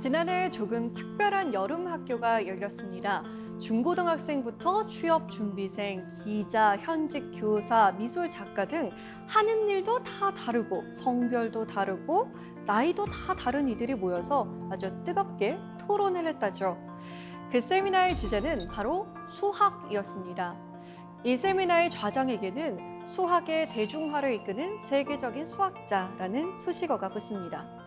지난해 조금 특별한 여름 학교가 열렸습니다. 중고등학생부터 취업 준비생, 기자, 현직 교사, 미술 작가 등 하는 일도 다 다르고 성별도 다르고 나이도 다 다른 이들이 모여서 아주 뜨겁게 토론을 했다죠. 그 세미나의 주제는 바로 수학이었습니다. 이 세미나의 좌장에게는 수학의 대중화를 이끄는 세계적인 수학자라는 수식어가 붙습니다.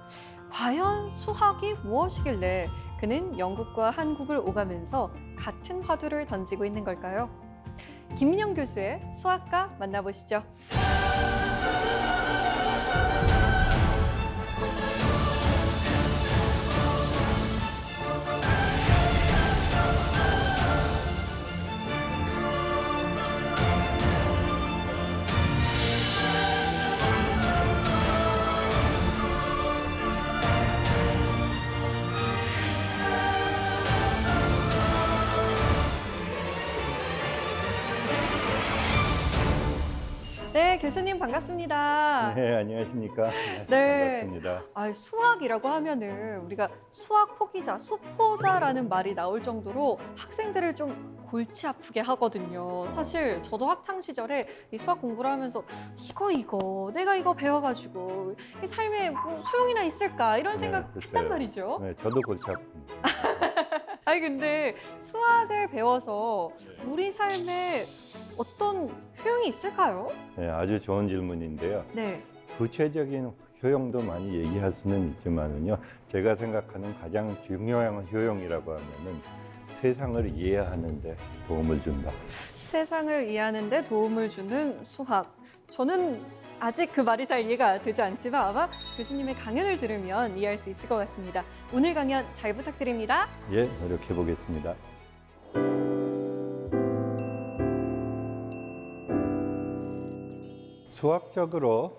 과연 수학이 무엇이길래 그는 영국과 한국을 오가면서 같은 화두를 던지고 있는 걸까요? 김민영 교수의 수학과 만나보시죠. 네, 교수님 반갑습니다. 네, 안녕하십니까. 네. 반갑습니다. 수학이라고 하면은 우리가 수학 포기자, 수포자라는 말이 나올 정도로 학생들을 좀 골치 아프게 하거든요. 사실 저도 학창 시절에 이 수학 공부를 하면서 이거 내가 이거 배워가지고 이 삶에 뭐 소용이나 있을까 이런 생각 글쎄요. 했단 말이죠. 네, 저도 골치 아픕니다. 아니 근데 수학을 배워서 우리 삶에 어떤 효용이 있을까요? 네, 아주 좋은 질문인데요. 네. 구체적인 효용도 많이 얘기할 수는 있지만은요, 제가 생각하는 가장 중요한 효용이라고 하면은 세상을 이해하는 데 도움을 준다. 세상을 이해하는 데 도움을 주는 수학. 저는 아직 그 말이 잘 이해가 되지 않지만 아마 교수님의 강연을 들으면 이해할 수 있을 것 같습니다. 오늘 강연 잘 부탁드립니다. 예, 노력해 보겠습니다. 수학적으로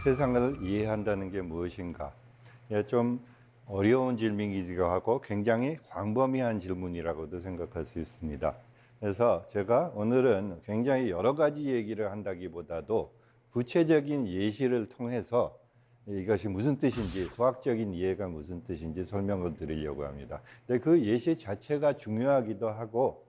세상을 이해한다는 게 무엇인가? 예, 좀 어려운 질문이기도 하고 굉장히 광범위한 질문이라고도 생각할 수 있습니다. 그래서 제가 오늘은 굉장히 여러 가지 얘기를 한다기보다도 구체적인 예시를 통해서 이것이 무슨 뜻인지, 수학적인 이해가 무슨 뜻인지 설명을 드리려고 합니다. 근데 그 예시 자체가 중요하기도 하고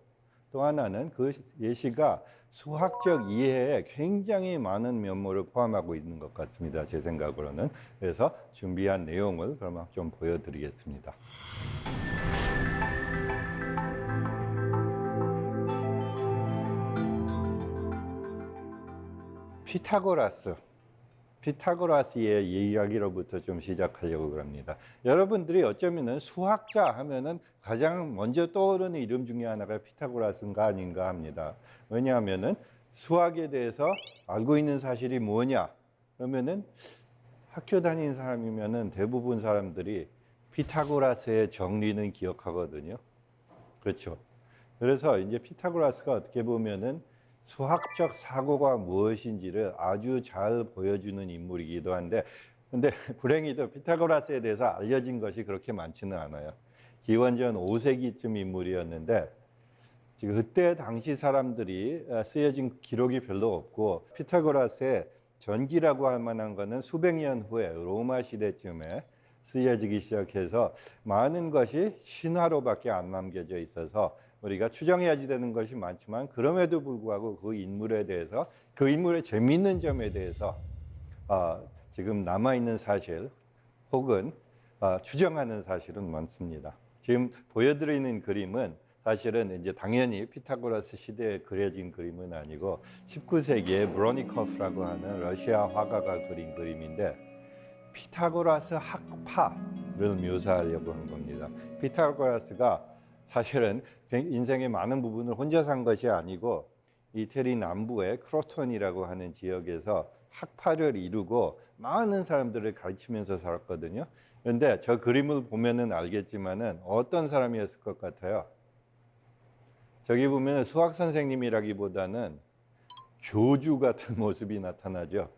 또 하나는 그 예시가 수학적 이해에 굉장히 많은 면모를 포함하고 있는 것 같습니다. 제 생각으로는. 그래서 준비한 내용을 그럼 좀 보여드리겠습니다. 피타고라스의 이야기로부터 좀 시작하려고 합니다. 여러분들이 어쩌면은 수학자 하면은 가장 먼저 떠오르는 이름 중에 하나가 피타고라스인가 아닌가 합니다. 왜냐하면은 수학에 대해서 알고 있는 사실이 뭐냐? 그러면은 학교 다니는 사람이면은 대부분 사람들이 피타고라스의 정리는 기억하거든요. 그렇죠. 그래서 이제 피타고라스가 어떻게 보면은 수학적 사고가 무엇인지를 아주 잘 보여주는 인물이기도 한데, 근데 불행히도 피타고라스에 대해서 알려진 것이 그렇게 많지는 않아요. 기원전 5세기쯤 인물이었는데, 지금 그때 당시 사람들이 쓰여진 기록이 별로 없고, 피타고라스의 전기라고 할 만한 거는 수백 년 후에 로마 시대쯤에 쓰여지기 시작해서 많은 것이 신화로밖에 안 남겨져 있어서 우리가 추정해야 되는 것이 많지만 그럼에도 불구하고 그 인물에 대해서 그 인물의 재미있는 점에 대해서 지금 남아있는 사실 혹은 추정하는 사실은 많습니다. 지금 보여드리는 그림은 사실은 이제 당연히 피타고라스 시대에 그려진 그림은 아니고 19세기에 브로니코프라고 하는 러시아 화가가 그린 그림인데 피타고라스 학파를 묘사하려고 한 겁니다. 피타고라스가 사실은 인생의 많은 부분을 혼자 산 것이 아니고 이태리 남부의 크로톤이라고 하는 지역에서 학파를 이루고 많은 사람들을 가르치면서 살았거든요. 그런데 저 그림을 보면은 알겠지만은 어떤 사람이었을 것 같아요? 저기 보면 수학 선생님이라기보다는 교주 같은 모습이 나타나죠.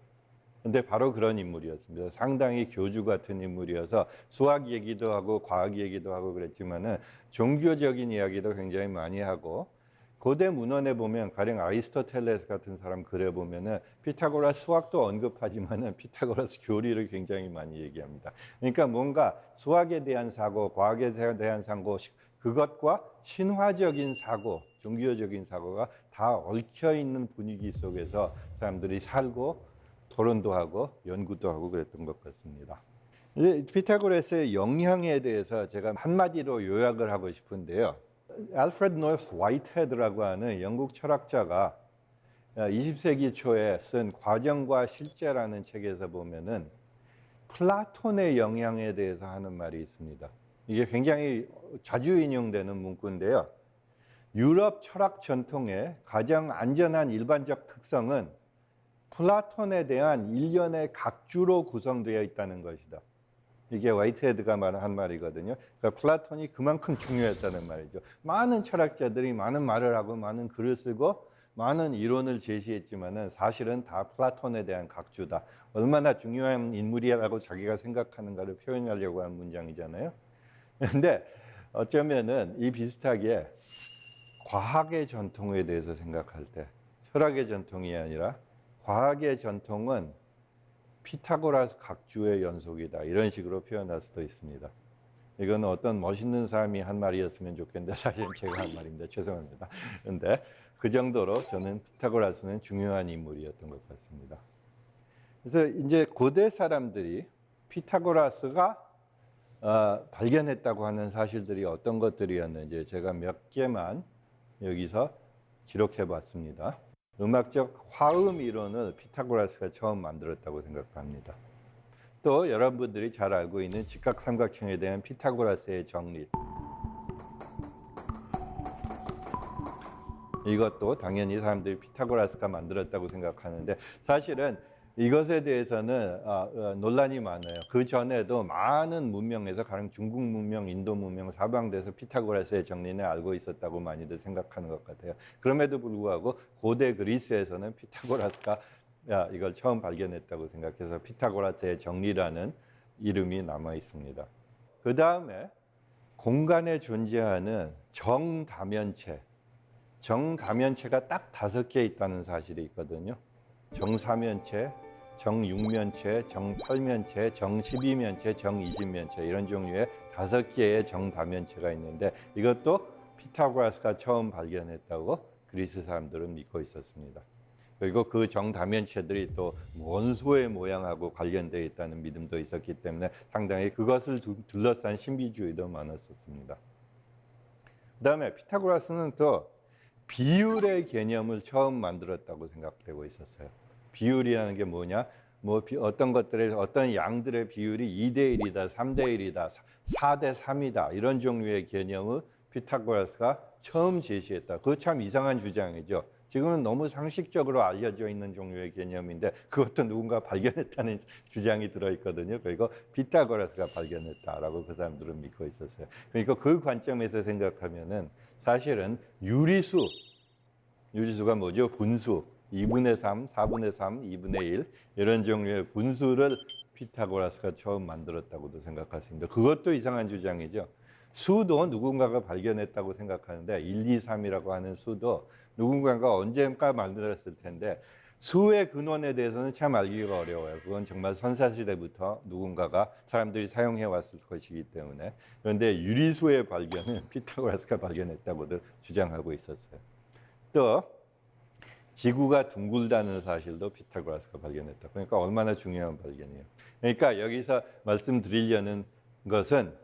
근데 바로 그런 인물이었습니다. 상당히 교주 같은 인물이어서 수학 얘기도 하고 과학 얘기도 하고 그랬지만은 종교적인 이야기도 굉장히 많이 하고 고대 문헌에 보면 가령 아리스토텔레스 같은 사람 글에 보면은 피타고라스 수학도 언급하지만은 피타고라스 교리를 굉장히 많이 얘기합니다. 그러니까 뭔가 수학에 대한 사고, 과학에 대한 사고, 그것과 신화적인 사고, 종교적인 사고가 다 얽혀 있는 분위기 속에서 사람들이 살고 토론도 하고 연구도 하고 그랬던 것 같습니다. 이제 피타고라스의 영향에 대해서 제가 한마디로 요약을 하고 싶은데요. 알프레드 노스 화이트헤드라고 하는 영국 철학자가 20세기 초에 쓴 과정과 실제라는 책에서 보면은 플라톤의 영향에 대해서 하는 말이 있습니다. 이게 굉장히 자주 인용되는 문구인데요. 유럽 철학 전통의 가장 안전한 일반적 특성은 플라톤에 대한 일련의 각주로 구성되어 있다는 것이다. 이게 화이트헤드가 한 말이거든요. 그러니까 플라톤이 그만큼 중요했다는 말이죠. 많은 철학자들이 많은 말을 하고 많은 글을 쓰고 많은 이론을 제시했지만은 사실은 다 플라톤에 대한 각주다. 얼마나 중요한 인물이라고 자기가 생각하는가를 표현하려고 하는 문장이잖아요. 그런데 어쩌면은 이 비슷하게 과학의 전통에 대해서 생각할 때 철학의 전통이 아니라 과학의 전통은 피타고라스 각주의 연속이다. 이런 식으로 표현할 수도 있습니다. 이건 어떤 멋있는 사람이 한 말이었으면 좋겠는데 사실은 제가 한 말입니다. 죄송합니다. 그런데 그 정도로 저는 피타고라스는 중요한 인물이었던 것 같습니다. 그래서 이제 고대 사람들이 피타고라스가 발견했다고 하는 사실들이 어떤 것들이었는지 제가 몇 개만 여기서 기록해 봤습니다. 음악적 화음 이론을 피타고라스가 처음 만들었다고 생각합니다. 또 여러분들이 잘 알고 있는 직각삼각형에 대한 피타고라스의 정리. 이것도 당연히 사람들이 피타고라스가 만들었다고 생각하는데 사실은 이것에 대해서는 논란이 많아요. 그 전에도 많은 문명에서 가령 중국 문명, 인도 문명, 사방돼서 피타고라스의 정리는 알고 있었다고 많이들 생각하는 것 같아요. 그럼에도 불구하고 고대 그리스에서는 피타고라스가 이걸 처음 발견했다고 생각해서 피타고라스의 정리라는 이름이 남아 있습니다. 그 다음에 공간에 존재하는 정다면체, 정다면체가 딱 5개 있다는 사실이 있거든요. 정사면체, 정육면체, 정팔면체, 정십이면체, 정이십면체 이런 종류의 5개의 정다면체가 있는데 이것도 피타고라스가 처음 발견했다고 그리스 사람들은 믿고 있었습니다. 그리고 그 정다면체들이 또 원소의 모양하고 관련되어 있다는 믿음도 있었기 때문에 상당히 그것을 둘러싼 신비주의도 많았었습니다. 그다음에 피타고라스는 또 비율의 개념을 처음 만들었다고 생각되고 있었어요. 비율이라는 게 뭐냐? 어떤 것들의 어떤 양들의 비율이 2대 1이다, 3대 1이다, 4대 3이다 이런 종류의 개념을 피타고라스가 처음 제시했다. 그거 참 이상한 주장이죠. 지금은 너무 상식적으로 알려져 있는 종류의 개념인데 그것도 누군가 발견했다는 주장이 들어있거든요. 그리고 피타고라스가 발견했다라고 그 사람들은 믿고 있었어요. 그러니까 그 관점에서 생각하면은 사실은 유리수가 뭐죠? 분수, 2분의 3, 4분의 3, 2분의 1 이런 종류의 분수를 피타고라스가 처음 만들었다고도 생각할 수 있습니다. 그것도 이상한 주장이죠. 수도 누군가가 발견했다고 생각하는데 1, 2, 3이라고 하는 수도 누군가가 언젠가 만들었을 텐데 수의 근원에 대해서는 참 알기가 어려워요. 그건 정말 선사시대부터 누군가가 사람들이 사용해 왔을 것이기 때문에. 그런데 유리수의 발견은 피타고라스가 발견했다고도 주장하고 있었어요. 또 지구가 둥글다는 사실도 피타고라스가 발견했다. 그러니까 얼마나 중요한 발견이에요. 그러니까 여기서 말씀드리려는 것은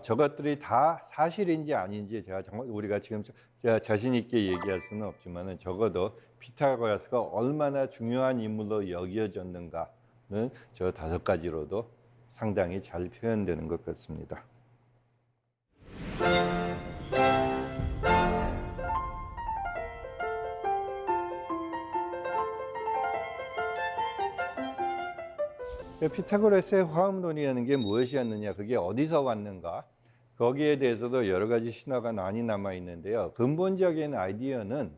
저것들이 다 사실인지 아닌지 제가 정말 우리가 지금 제가 자신 있게 얘기할 수는 없지만은 적어도 피타고라스가 얼마나 중요한 인물로 여겨졌는가는 저 5가지로도 상당히 잘 표현되는 것 같습니다. 피타고라스의 화음론이라는 게 무엇이었느냐, 그게 어디서 왔는가, 거기에 대해서도 여러 가지 신화가 많이 남아 있는데요. 근본적인 아이디어는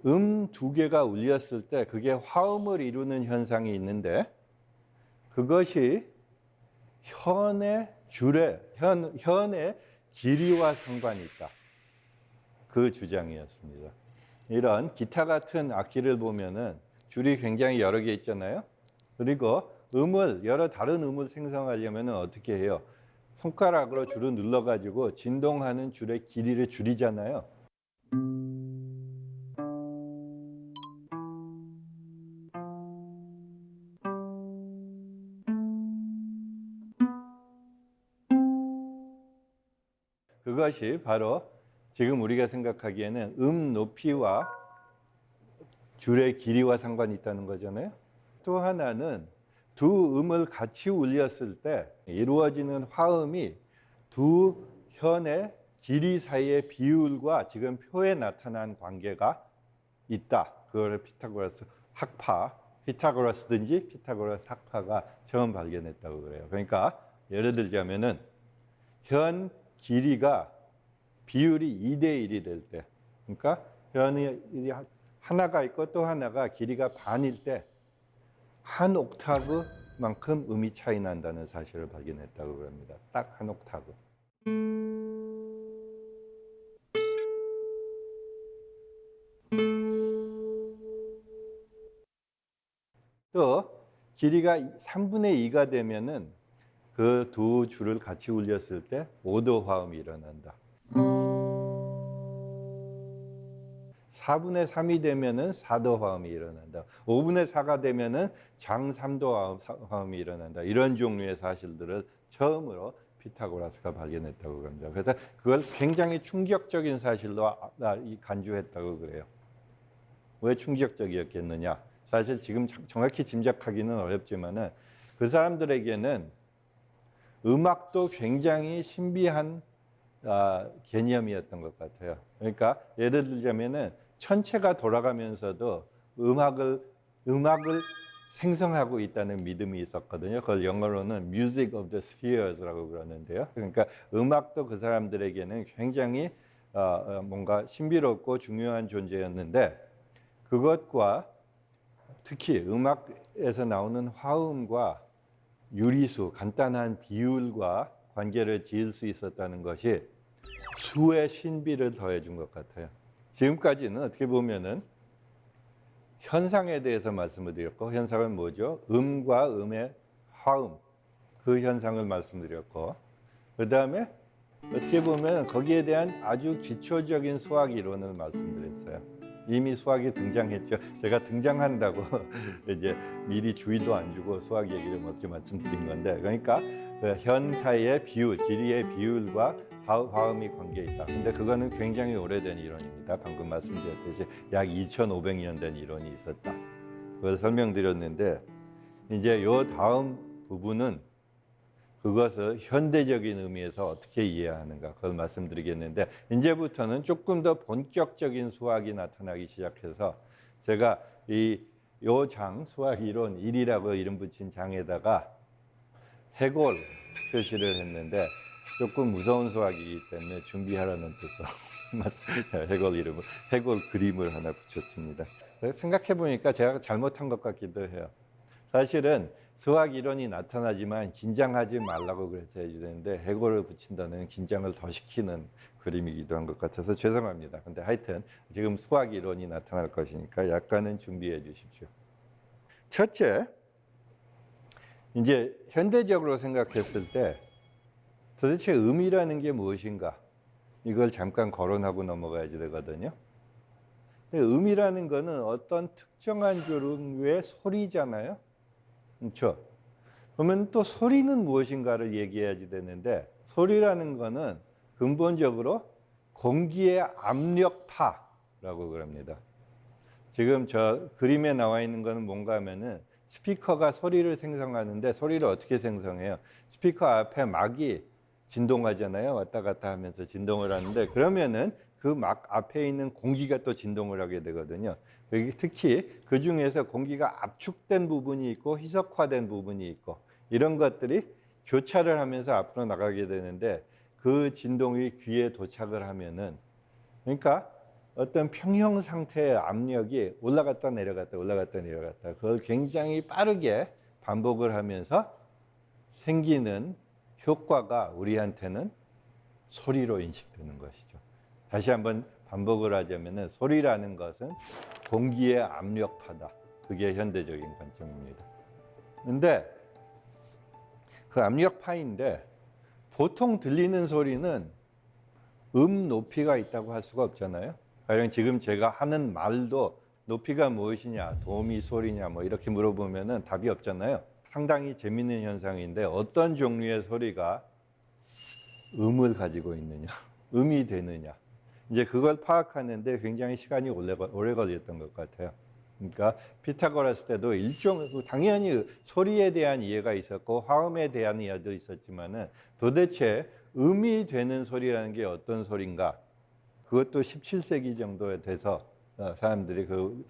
2개가 울렸을 때 그게 화음을 이루는 현상이 있는데 그것이 현의 길이와 상관이 있다. 그 주장이었습니다. 이런 기타 같은 악기를 보면은 줄이 굉장히 여러 개 있잖아요. 그리고 여러 다른 음을 생성하려면 어떻게 해요? 손가락으로 줄을 눌러가지고 진동하는 줄의 길이를 줄이잖아요. 그것이 바로 지금 우리가 생각하기에는 높이와 줄의 길이와 상관이 있다는 거잖아요. 또 하나는 두 음을 같이 울렸을 때 이루어지는 화음이 두 현의 길이 사이의 비율과 지금 표에 나타난 관계가 있다. 그거를 피타고라스든지 피타고라스 학파가 처음 발견했다고 그래요. 그러니까 예를 들자면은 현 길이가 비율이 2대1이 될 때, 그러니까 현이 하나가 있고 또 하나가 길이가 반일 때 한 옥타브만큼 음이 차이 난다는 사실을 발견했다고 합니다. 딱 한 옥타브. 또 길이가 3분의 2가 되면은 그 두 줄을 같이 울렸을 때 5도 화음이 일어난다. 4분의 3이 되면은 4도 화음이 일어난다. 5분의 4가 되면은 장 3도 화음이 일어난다. 이런 종류의 사실들을 처음으로 피타고라스가 발견했다고 합니다. 그래서 그걸 굉장히 충격적인 사실로 간주했다고 그래요. 왜 충격적이었겠느냐? 사실 지금 정확히 짐작하기는 어렵지만은 그 사람들에게는 음악도 굉장히 신비한 개념이었던 것 같아요. 그러니까 예를 들자면은 천체가 돌아가면서도 음악을 생성하고 있다는 믿음이 있었거든요. 그걸 영어로는 Music of the Spheres라고 그러는데요. 그러니까 음악도 그 사람들에게는 굉장히 뭔가 신비롭고 중요한 존재였는데 그것과 특히 음악에서 나오는 화음과 유리수, 간단한 비율과 관계를 지을 수 있었다는 것이 수의 신비를 더해준 것 같아요. 지금까지는 어떻게 보면은 현상에 대해서 말씀을 드렸고, 현상은 뭐죠? 음과 음의 화음, 그 현상을 말씀드렸고, 그 다음에 어떻게 보면 거기에 대한 아주 기초적인 수학 이론을 말씀드렸어요. 이미 수학이 등장했죠. 제가 등장한다고 이제 미리 주의도 안 주고 수학 얘기를 먼저 말씀드린 건데, 그러니까 그 현사의 비율, 길이의 비율과 화음이 관계 있다. 근데 그거는 굉장히 오래된 이론입니다. 방금 말씀드렸듯이 약 2,500년 된 이론이 있었다. 그걸 설명드렸는데 이제 요 다음 부분은 그것을 현대적인 의미에서 어떻게 이해하는가 그걸 말씀드리겠는데 이제부터는 조금 더 본격적인 수학이 나타나기 시작해서 제가 요 장 수학 이론 1이라고 이름 붙인 장에다가 해골 표시를 했는데 조금 무서운 수학이기 때문에 준비하라는 뜻으로 해골 그림을 하나 붙였습니다. 생각해 보니까 제가 잘못한 것 같기도 해요. 사실은 수학 이론이 나타나지만 긴장하지 말라고 그랬어야 되는데 해골을 붙인다는 긴장을 더 시키는 그림이기도 한 것 같아서 죄송합니다. 근데 하여튼 지금 수학 이론이 나타날 것이니까 약간은 준비해 주십시오. 첫째, 이제 현대적으로 생각했을 때 도대체 음이라는 게 무엇인가? 이걸 잠깐 거론하고 넘어가야 되거든요. 음이라는 거는 어떤 특정한 종류의 소리잖아요. 그렇죠? 그러면 또 소리는 무엇인가를 얘기해야지 되는데 소리라는 거는 근본적으로 공기의 압력파라고 그럽니다. 지금 저 그림에 나와 있는 거는 뭔가 하면은 스피커가 소리를 생성하는데 소리를 어떻게 생성해요? 스피커 앞에 막이 진동하잖아요. 왔다 갔다 하면서 진동을 하는데 그러면은 그 막 앞에 있는 공기가 또 진동을 하게 되거든요. 특히 그 중에서 공기가 압축된 부분이 있고 희석화된 부분이 있고 이런 것들이 교차를 하면서 앞으로 나가게 되는데 그 진동이 귀에 도착을 하면은 그러니까 어떤 평형 상태의 압력이 올라갔다 내려갔다 올라갔다 내려갔다 그걸 굉장히 빠르게 반복을 하면서 생기는 효과가 우리한테는 소리로 인식되는 것이죠. 다시 한번 반복을 하자면은 소리라는 것은 공기의 압력파다. 그게 현대적인 관점입니다. 근데 그 압력파인데 보통 들리는 소리는 높이가 있다고 할 수가 없잖아요. 가령 지금 제가 하는 말도 높이가 무엇이냐, 도미 소리냐 뭐 이렇게 물어보면은 답이 없잖아요. 상당히 재밌는 현상인데 어떤 종류의 소리가 음을 가지고 있느냐, 음이 되느냐. 이제 그걸 파악하는데 굉장히 시간이 오래 걸렸던 것 같아요. 그러니까 피타고라스 때도 당연히 소리에 대한 이해가 있었고 화음에 대한 이해도 있었지만은 도대체 음이 되는 소리라는 게 어떤 소리인가? 그것도 17세기 정도에 돼서 사람들이 그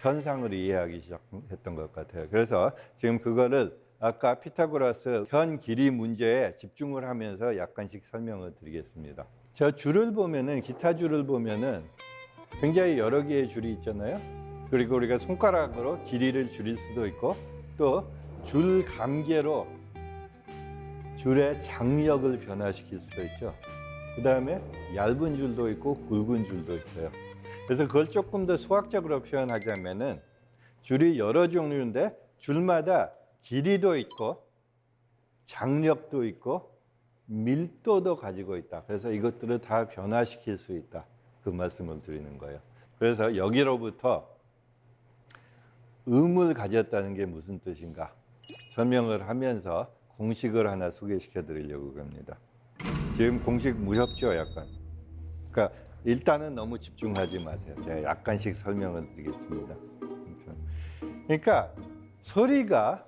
현상을 이해하기 시작했던 것 같아요. 그래서 지금 그거를 아까 피타고라스 현 길이 문제에 집중을 하면서 약간씩 설명을 드리겠습니다. 저 줄을 보면은 기타 줄을 보면은 굉장히 여러 개의 줄이 있잖아요. 그리고 우리가 손가락으로 길이를 줄일 수도 있고 또 줄 감개로 줄의 장력을 변화시킬 수도 있죠. 그 다음에 얇은 줄도 있고 굵은 줄도 있어요. 그래서 그걸 조금 더 수학적으로 표현하자면은 줄이 여러 종류인데 줄마다 길이도 있고 장력도 있고 밀도도 가지고 있다. 그래서 이것들을 다 변화시킬 수 있다. 그 말씀을 드리는 거예요. 그래서 여기로부터 음을 가졌다는 게 무슨 뜻인가 설명을 하면서 공식을 하나 소개시켜 드리려고 합니다. 지금 공식 무섭죠, 약간. 그러니까 일단은 너무 집중하지 마세요. 제가 약간씩 설명을 드리겠습니다. 그러니까 소리가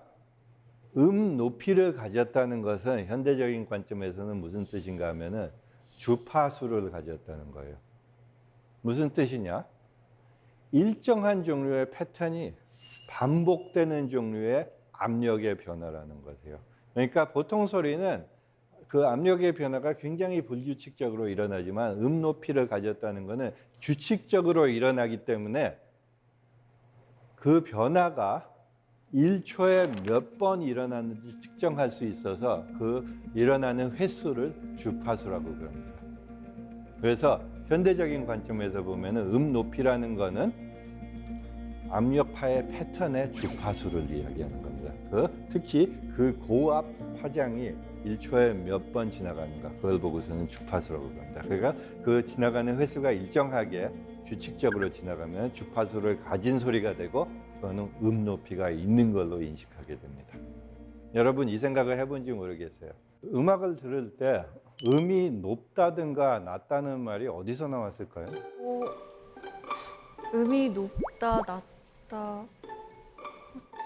높이를 가졌다는 것은 현대적인 관점에서는 무슨 뜻인가 하면은 주파수를 가졌다는 거예요. 무슨 뜻이냐? 일정한 종류의 패턴이 반복되는 종류의 압력의 변화라는 거예요. 그러니까 보통 소리는 그 압력의 변화가 굉장히 불규칙적으로 일어나지만 높이를 가졌다는 것은 규칙적으로 일어나기 때문에 그 변화가 1초에 몇 번 일어나는지 측정할 수 있어서 그 일어나는 횟수를 주파수라고 그럽니다. 그래서 현대적인 관점에서 보면은 높이라는 거는 압력파의 패턴의 주파수를 이야기하는 겁니다. 특히 그 고압 파장이 1초에 몇 번 지나가는가 그걸 보고서는 주파수라고 합니다. 그러니까 그 지나가는 횟수가 일정하게 규칙적으로 지나가면 주파수를 가진 소리가 되고 그거는 높이가 있는 걸로 인식하게 됩니다. 여러분 이 생각을 해본지 모르겠어요. 음악을 들을 때 음이 높다든가 낮다는 말이 어디서 나왔을까요? 음이 높다, 낮다.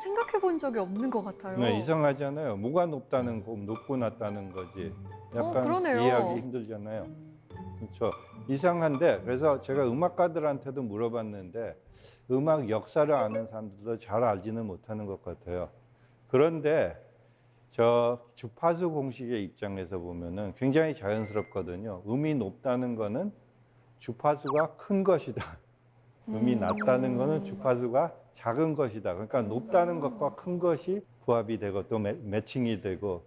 생각해 본 적이 없는 것 같아요. 네, 이상하잖아요. 뭐가 높다는 거, 높고 낮다는 거지. 약간 그러네요. 이해하기 힘들잖아요. 그렇죠. 이상한데 그래서 제가 음악가들한테도 물어봤는데 음악 역사를 아는 사람들도 잘 알지는 못하는 것 같아요. 그런데 저 주파수 공식의 입장에서 보면은 굉장히 자연스럽거든요. 음이 높다는 거는 주파수가 큰 것이다. 음이 낮다는 거는 주파수가 작은 것이다. 그러니까 높다는 것과 큰 것이 부합이 되고 또 매칭이 되고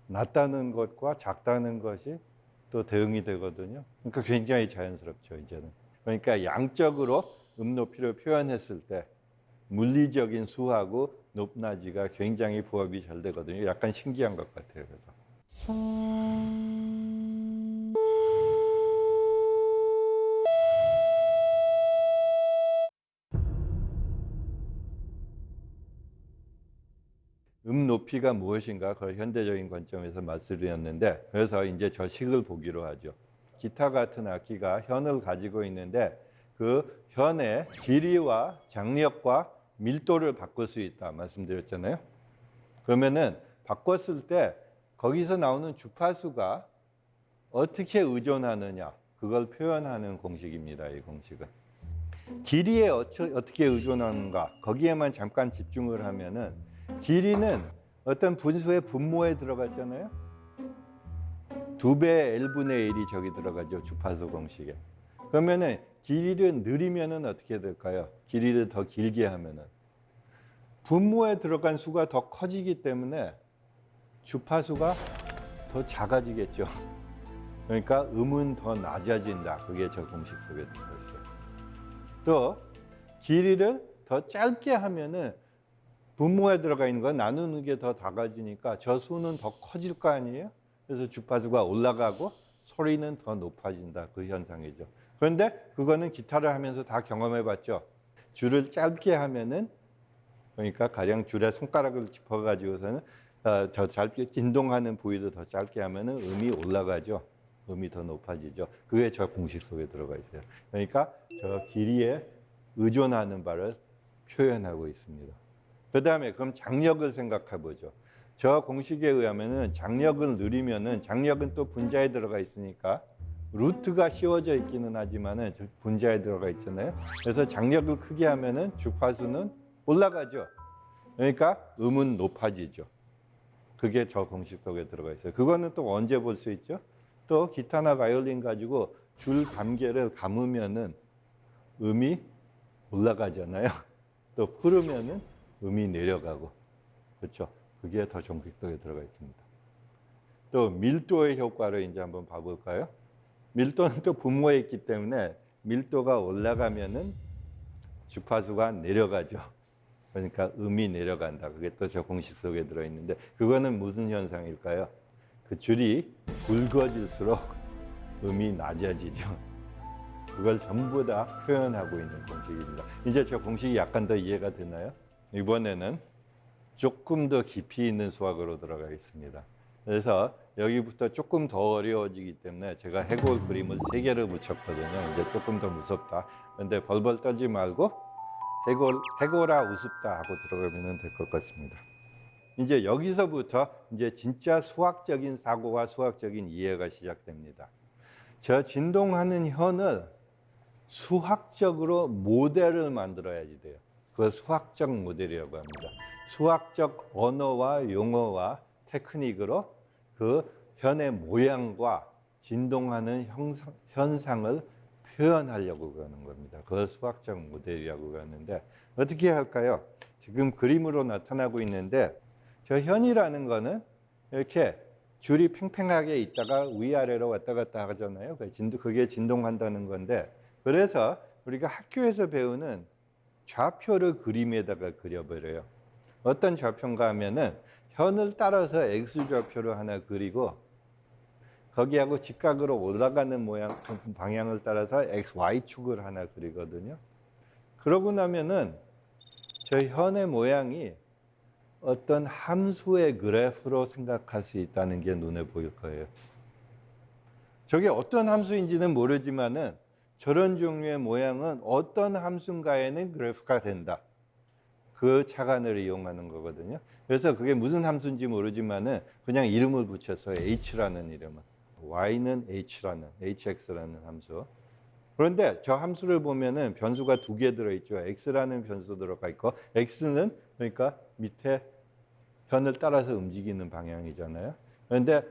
낮다는 것과 작다는 것이 또 대응이 되거든요. 그러니까 굉장히 자연스럽죠, 이제는. 그러니까 양적으로 높이를 표현했을 때 물리적인 수하고 높낮이가 굉장히 부합이 잘 되거든요. 약간 신기한 것 같아요. 그래서. 높이가 무엇인가 그걸 현대적인 관점에서 말씀드렸는데 그래서 이제 저 식을 보기로 하죠. 기타 같은 악기가 현을 가지고 있는데 그 현의 길이와 장력과 밀도를 바꿀 수 있다 말씀드렸잖아요. 그러면은 바꿨을 때 거기서 나오는 주파수가 어떻게 의존하느냐 그걸 표현하는 공식입니다. 이 공식은 길이에 어떻게 의존하는가 거기에만 잠깐 집중을 하면은 길이는 어떤 분수의 분모에 들어갔잖아요. 2배 L분의 1이 저기 들어가죠. 주파수 공식에. 그러면은 길이를 늘리면은 어떻게 될까요? 길이를 더 길게 하면은 분모에 들어간 수가 더 커지기 때문에 주파수가 더 작아지겠죠. 그러니까 음은 더 낮아진다. 그게 저 공식 속에 들어가 있어요. 또 길이를 더 짧게 하면은 분모에 들어가 있는 건 나누는 게 더 작아지니까 저 수는 더 커질 거 아니에요? 그래서 주파수가 올라가고 소리는 더 높아진다. 그 현상이죠. 그런데 그거는 기타를 하면서 다 경험해 봤죠. 줄을 짧게 하면은 그러니까 가령 줄에 손가락을 짚어 가지고서는 더 짧게 진동하는 부위도 더 짧게 하면은 음이 올라가죠. 음이 더 높아지죠. 그게 저 공식 속에 들어가 있어요. 그러니까 저 길이에 의존하는 바를 표현하고 있습니다. 그다음에 그럼 장력을 생각해 보죠. 저 공식에 의하면은 장력을 늘리면은 장력은 또 분자에 들어가 있으니까 루트가 씌워져 있기는 하지만은 분자에 들어가 있잖아요. 그래서 장력을 크게 하면은 주파수는 올라가죠. 그러니까 음은 높아지죠. 그게 저 공식 속에 들어가 있어요. 그거는 또 언제 볼 수 있죠? 또 기타나 바이올린 가지고 줄 감개를 감으면은 음이 올라가잖아요. 또 풀으면은 음이 내려가고, 그렇죠? 그게 더 공식 속에 들어가 있습니다. 또 밀도의 효과를 이제 한번 봐볼까요? 밀도는 또 분모에 있기 때문에 밀도가 올라가면은 주파수가 내려가죠. 그러니까 음이 내려간다. 그게 또 저 공식 속에 들어있는데 그거는 무슨 현상일까요? 그 줄이 굵어질수록 음이 낮아지죠. 그걸 전부 다 표현하고 있는 공식입니다. 이제 저 공식이 약간 더 이해가 되나요? 이번에는 조금 더 깊이 있는 수학으로 들어가겠습니다. 그래서 여기부터 조금 더 어려워지기 때문에 제가 해골 그림을 3개를 붙였거든요. 이제 조금 더 무섭다. 그런데 벌벌 떨지 말고 해골아 우습다 하고 들어가면 될 것 같습니다. 이제 여기서부터 이제 진짜 수학적인 사고와 수학적인 이해가 시작됩니다. 저 진동하는 현을 수학적으로 모델을 만들어야지 돼요. 그걸 수학적 모델이라고 합니다. 수학적 언어와 용어와 테크닉으로 그 현의 모양과 진동하는 현상을 표현하려고 그러는 겁니다. 그걸 수학적 모델이라고 하는데 어떻게 할까요? 지금 그림으로 나타나고 있는데 저 현이라는 거는 이렇게 줄이 팽팽하게 있다가 위아래로 왔다 갔다 하잖아요. 그게 진동한다는 건데 그래서 우리가 학교에서 배우는 좌표를 그림에다가 그려버려요. 어떤 좌표인가 하면은 현을 따라서 X좌표를 하나 그리고 거기하고 직각으로 올라가는 모양 방향을 따라서 XY축을 하나 그리거든요. 그러고 나면은 저 현의 모양이 어떤 함수의 그래프로 생각할 수 있다는 게 눈에 보일 거예요. 저게 어떤 함수인지는 모르지만은 저런 종류의 모양은 어떤 함수인가에는 그래프가 된다. 그 차관을 이용하는 거거든요. 그래서 그게 무슨 함수인지 모르지만은 그냥 이름을 붙였어요. H라는 이름은. Y는 HX라는 함수. 그런데 저 함수를 보면은 변수가 2개 들어있죠. X라는 변수 들어가 있고, X는 그러니까 밑에 현을 따라서 움직이는 방향이잖아요. 그런데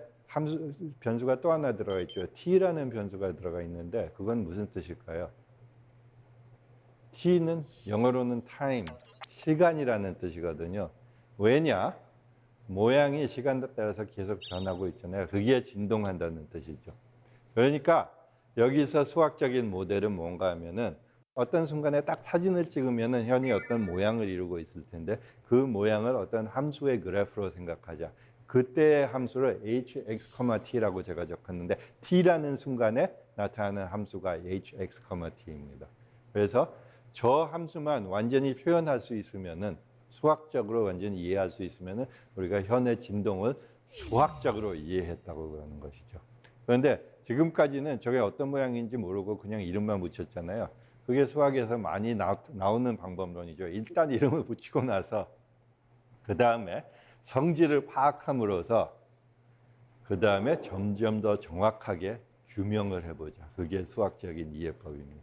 변수가 또 하나 들어가 있죠. T라는 변수가 들어가 있는데 그건 무슨 뜻일까요? T는 영어로는 time, 시간이라는 뜻이거든요. 왜냐? 모양이 시간에 따라서 계속 변하고 있잖아요. 그게 진동한다는 뜻이죠. 그러니까 여기서 수학적인 모델은 뭔가 하면은 어떤 순간에 딱 사진을 찍으면은 현이 어떤 모양을 이루고 있을 텐데 그 모양을 어떤 함수의 그래프로 생각하자. 그때의 함수를 hx, t라고 제가 적었는데 t라는 순간에 나타나는 함수가 hx, t입니다. 그래서 저 함수만 완전히 표현할 수 있으면은 수학적으로 완전히 이해할 수 있으면은 우리가 현의 진동을 수학적으로 이해했다고 그러는 것이죠. 그런데 지금까지는 저게 어떤 모양인지 모르고 그냥 이름만 붙였잖아요. 그게 수학에서 많이 나오는 방법론이죠. 일단 이름을 붙이고 나서 그 다음에 성질을 파악함으로써 그 다음에 점점 더 정확하게 규명을 해보자. 그게 수학적인 이해법입니다.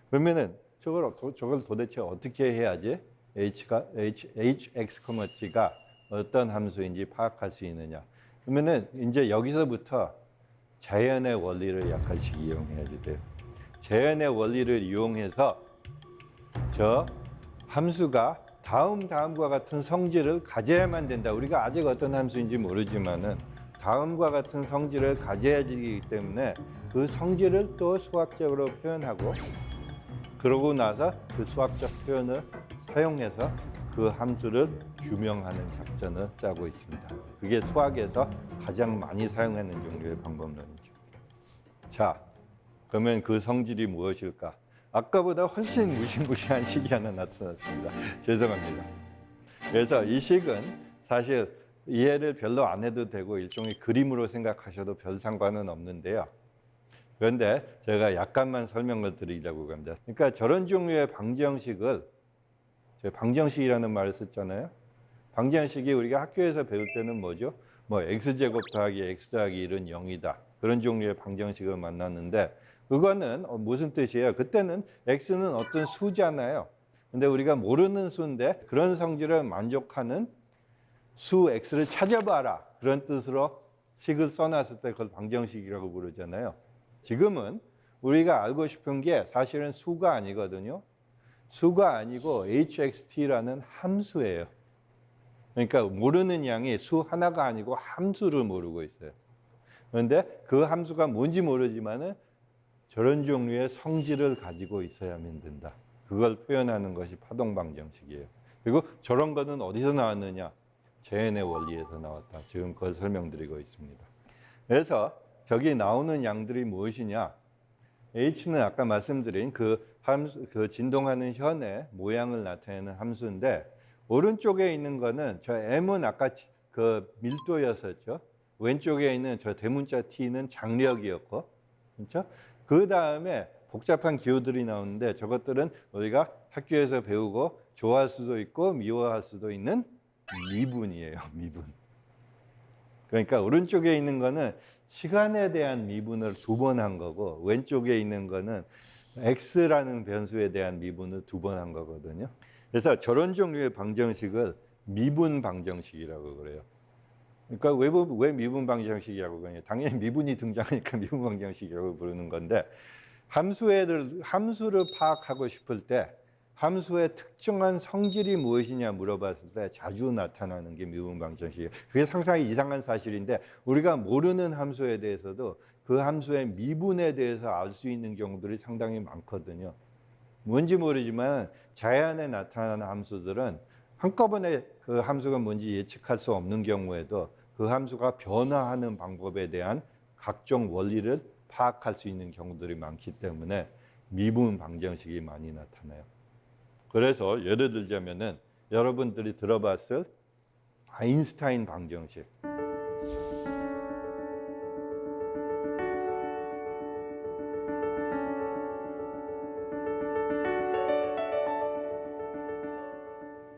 그러면은 저걸 도대체 어떻게 해야지 hx, t가 어떤 함수인지 파악할 수 있느냐. 그러면은 이제 여기서부터 자연의 원리를 약간씩 이용해야지 돼요. 자연의 원리를 이용해서 저 함수가 다음과 같은 성질을 가져야만 된다. 우리가 아직 어떤 함수인지 모르지만은 다음과 같은 성질을 가져야 되기 때문에 그 성질을 또 수학적으로 표현하고 그러고 나서 그 수학적 표현을 사용해서 그 함수를 규명하는 작전을 짜고 있습니다. 그게 수학에서 가장 많이 사용하는 종류의 방법론이죠. 자, 그러면 그 성질이 무엇일까? 아까보다 훨씬 무시무시한 식이 하나 나타났습니다. 죄송합니다. 그래서 이 식은 사실 이해를 별로 안 해도 되고 일종의 그림으로 생각하셔도 별 상관은 없는데요. 그런데 제가 약간만 설명을 드리려고 합니다. 그러니까 저런 종류의 방정식을 제가 방정식이라는 말을 썼잖아요. 방정식이 우리가 학교에서 배울 때는 뭐죠? 뭐 x제곱 더하기 x 더하기 1은 0이다. 그런 종류의 방정식을 만났는데 그거는 무슨 뜻이에요? 그때는 x는 어떤 수잖아요. 근데 우리가 모르는 수인데 그런 성질을 만족하는 수 x를 찾아봐라. 그런 뜻으로 식을 써놨을 때 그걸 방정식이라고 부르잖아요. 지금은 우리가 알고 싶은 게 사실은 수가 아니거든요. 수가 아니고 hxt라는 함수예요. 그러니까 모르는 양이 수 하나가 아니고 함수를 모르고 있어요. 그런데 그 함수가 뭔지 모르지만은 저런 종류의 성질을 가지고 있어야만 된다. 그걸 표현하는 것이 파동 방정식이에요. 그리고 저런 거는 어디서 나왔느냐? 제인의 원리에서 나왔다. 지금 그걸 설명드리고 있습니다. 그래서 저기 나오는 양들이 무엇이냐? h는 아까 말씀드린 그 함수, 그 진동하는 현의 모양을 나타내는 함수인데 오른쪽에 있는 거는 저 m은 아까 그 밀도였었죠. 왼쪽에 있는 저 대문자 t는 장력이었고, 그렇죠? 그 다음에 복잡한 기호들이 나오는데 저것들은 우리가 학교에서 배우고 좋아할 수도 있고 미워할 수도 있는 미분이에요. 미분. 그러니까 오른쪽에 있는 거는 시간에 대한 미분을 2번 한 거고 왼쪽에 있는 거는 x라는 변수에 대한 미분을 2번 한 거거든요. 그래서 저런 종류의 방정식을 미분 방정식이라고 그래요. 그러니까 왜 미분 방정식이라고 그러냐? 당연히 미분이 등장하니까 미분 방정식이라고 부르는 건데 함수를 파악하고 싶을 때 함수의 특정한 성질이 무엇이냐 물어봤을 때 자주 나타나는 게 미분 방정식이에요. 그게 상당히 이상한 사실인데 우리가 모르는 함수에 대해서도 그 함수의 미분에 대해서 알 수 있는 경우들이 상당히 많거든요. 뭔지 모르지만 자연에 나타나는 함수들은 한꺼번에 그 함수가 뭔지 예측할 수 없는 경우에도 그 함수가 변화하는 방법에 대한 각종 원리를 파악할 수 있는 경우들이 많기 때문에 미분 방정식이 많이 나타나요. 그래서 예를 들자면은 여러분들이 들어봤을 아인슈타인 방정식.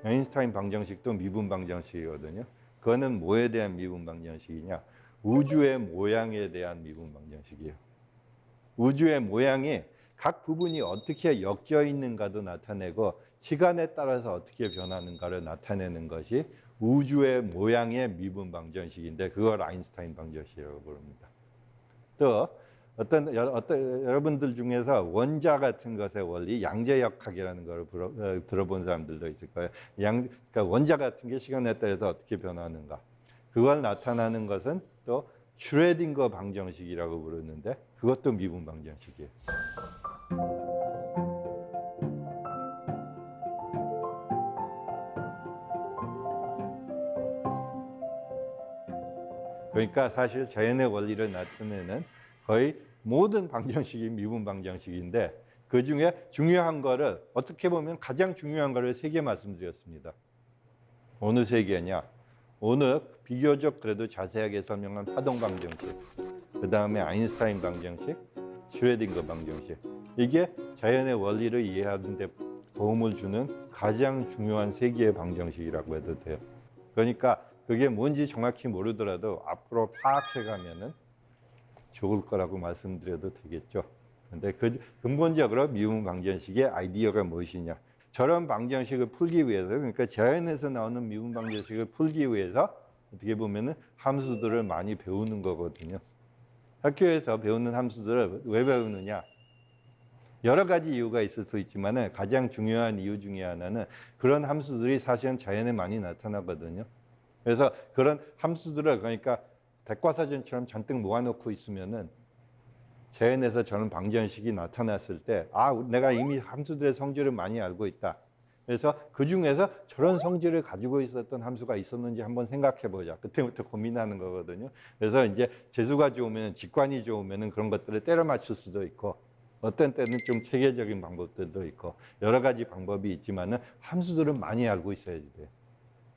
아인슈타인 방정식도 미분 방정식이거든요. 그거는 뭐에 대한 미분 방정식이냐? 우주의 모양에 대한 미분 방정식이에요. 우주의 모양이 각 부분이 어떻게 엮여 있는가도 나타내고 시간에 따라서 어떻게 변하는가를 나타내는 것이 우주의 모양의 미분 방정식인데 그걸 아인슈타인 방정식이라고 부릅니다. 또 여러분들 중에서 원자 같은 것의 원리, 양자역학이라는 걸 들어본 사람들도 있을 거예요. 그러니까 원자 같은 게 시간에 따라서 어떻게 변하는가. 그걸 나타나는 것은 또 슈레딩거 방정식이라고 부르는데 그것도 미분 방정식이에요. 그러니까 사실 자연의 원리를 나타내는 거의 모든 방정식이 미분 방정식인데 그중에 중요한 거를 어떻게 보면 가장 중요한 거를 3개 말씀드렸습니다. 어느 3개냐? 오늘 비교적 그래도 자세하게 설명한 파동 방정식, 그 다음에 아인슈타인 방정식, 슈레딩거 방정식. 이게 자연의 원리를 이해하는 데 도움을 주는 가장 중요한 3개의 방정식이라고 해도 돼요. 그러니까 그게 뭔지 정확히 모르더라도 앞으로 파악해 가면은 좋을 거라고 말씀드려도 되겠죠. 근데 그 근본적으로 미분 방정식의 아이디어가 무엇이냐? 저런 방정식을 풀기 위해서, 그러니까 자연에서 나오는 미분 방정식을 풀기 위해서 어떻게 보면은 함수들을 많이 배우는 거거든요. 학교에서 배우는 함수들을 왜 배우느냐? 여러 가지 이유가 있을 수 있지만은 가장 중요한 이유 중에 하나는 그런 함수들이 사실은 자연에 많이 나타나거든요. 그래서 그런 함수들을 그러니까 백과사전처럼 잔뜩 모아놓고 있으면은 자연에서 저런 방정식이 나타났을 때, 내가 이미 함수들의 성질을 많이 알고 있다. 그래서 그 중에서 저런 성질을 가지고 있었던 함수가 있었는지 한번 생각해 보자. 그때부터 고민하는 거거든요. 그래서 이제 재수가 좋으면, 직관이 좋으면 그런 것들을 때려 맞출 수도 있고, 어떤 때는 좀 체계적인 방법들도 있고, 여러 가지 방법이 있지만은 함수들은 많이 알고 있어야지 돼요.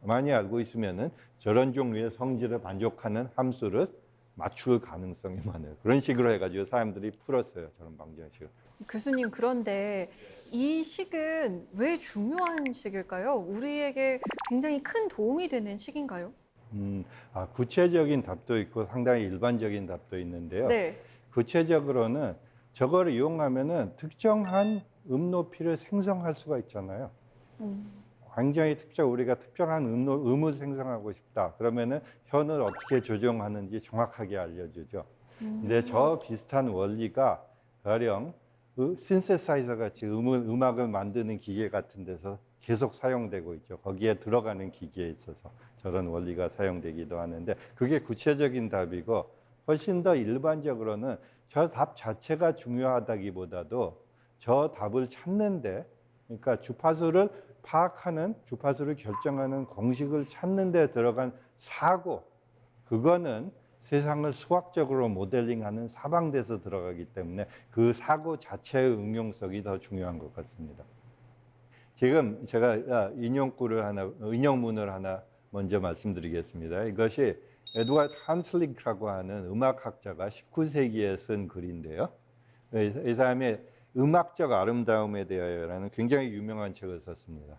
많이 알고 있으면은 저런 종류의 성질을 만족하는 함수를 맞출 가능성이 많아요. 그런 식으로 해가지고 사람들이 풀었어요. 저런 방정식을. 교수님, 그런데 이 식은 왜 중요한 식일까요? 우리에게 굉장히 큰 도움이 되는 식인가요? 구체적인 답도 있고 상당히 일반적인 답도 있는데요. 네. 구체적으로는 저걸 이용하면은 특정한 높이를 생성할 수가 있잖아요. 굉장히 우리가 특별한 음을 생성하고 싶다. 그러면은 현을 어떻게 조정하는지 정확하게 알려주죠. 근데 저 비슷한 원리가 가령 신세사이저 같이 음악을 만드는 기계 같은 데서 계속 사용되고 있죠. 거기에 들어가는 기계에 있어서 저런 원리가 사용되기도 하는데 그게 구체적인 답이고 훨씬 더 일반적으로는 저 답 자체가 중요하다기보다도 저 답을 찾는데 그러니까 주파수를 파악하는 주파수를 결정하는 공식을 찾는 데 들어간 사고 그거는 세상을 수학적으로 모델링하는 사방돼서 들어가기 때문에 그 사고 자체의 응용성이 더 중요한 것 같습니다. 지금 제가 인용문을 하나 먼저 말씀드리겠습니다. 이것이 에드워드 한슬링크라고 하는 음악학자가 19세기에 쓴 글인데요. 이 사람의 음악적 아름다움에 대하여라는 굉장히 유명한 책을 썼습니다.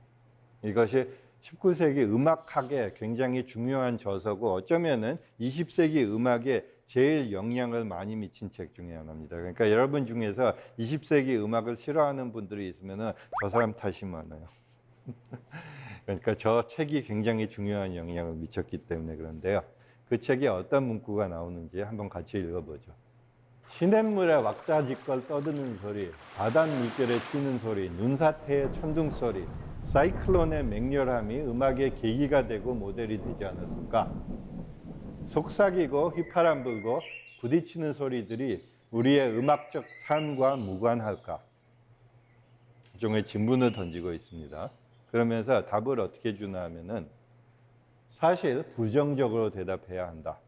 이것이 19세기 음악학에 굉장히 중요한 저서고 어쩌면은 20세기 음악에 제일 영향을 많이 미친 책 중에 하나입니다. 그러니까 여러분 중에서 20세기 음악을 싫어하는 분들이 있으면은 저 사람 탓이 많아요. 그러니까 저 책이 굉장히 중요한 영향을 미쳤기 때문에 그런데요. 그 책에 어떤 문구가 나오는지 한번 같이 읽어보죠. 시냇물에 왁자지껄 떠드는 소리, 바닷물결에 튀는 소리, 눈사태의 천둥 소리, 사이클론의 맹렬함이 음악의 계기가 되고 모델이 되지 않았을까? 속삭이고 휘파람 불고 부딪히는 소리들이 우리의 음악적 삶과 무관할까? 일종의 질문을 던지고 있습니다. 그러면서 답을 어떻게 주나 하면은 사실 부정적으로 대답해야 한다.